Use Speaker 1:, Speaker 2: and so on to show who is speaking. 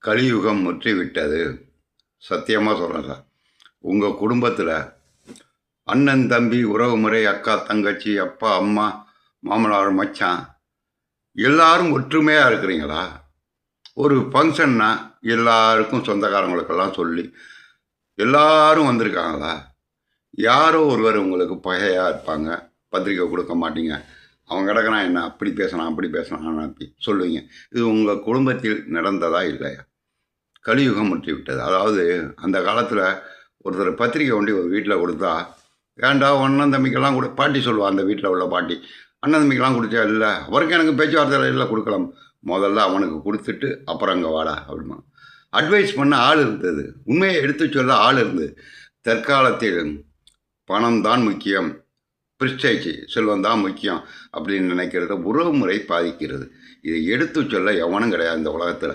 Speaker 1: கலியுகம் முற்றிவிட்டது. சத்தியமாக சொல்கிறேன் சார். உங்கள் குடும்பத்தில் அண்ணன், தம்பி, உறவுமுறை, அக்கா, தங்கச்சி, அப்பா, அம்மா, மாமனார், மச்சான் எல்லாரும் ஒற்றுமையாக இருக்கிறீங்களா? ஒரு ஃபங்க்ஷன்னா எல்லாருக்கும் சொந்தக்காரங்களுக்கெல்லாம் சொல்லி எல்லாரும் வந்திருக்காங்களா? யாரோ ஒருவர் உங்களுக்கு பகையாக இருப்பாங்க. பத்திரிக்கை கொடுக்க மாட்டீங்க. அவன் கிடக்கிறான், என்ன அப்படி பேசுனான், அப்படி பேசுனான்னு அப்படி சொல்லுவீங்க. இது உங்கள் குடும்பத்தில் நடந்ததா இல்லையா? கலியுகம் முற்றிவிட்டது. அதாவது அந்த காலத்தில் ஒருத்தர் பத்திரிக்கை ஒண்டி ஒரு வீட்டில் கொடுத்தா, ஏன்டா அண்ணன் தம்பிக்கெல்லாம் கூட பாட்டி சொல்லுவாள். அந்த வீட்டில் உள்ள பாட்டி, அண்ணன் தம்பிக்கெல்லாம் கொடுத்தியா? இல்லை, அவருக்கு எனக்கு பேச்சுவார்த்தையில் இல்லை, கொடுக்கலாம். முதல்ல அவனுக்கு கொடுத்துட்டு அப்புறம் அங்கே வாடா அப்படிமா. அட்வைஸ் பண்ண ஆள் இருந்தது, உண்மையை எடுத்து சொல்ல ஆள் இருந்தது. தற்காலத்தில் பணம் தான் முக்கியம், பிரிஸ்டேஜ் செல்வம் தான் முக்கியம் அப்படின்னு நினைக்கிறத உறவுமுறை பாதிக்கிறது. இதை எடுத்து சொல்ல எவனும் கிடையாது இந்த உலகத்தில்.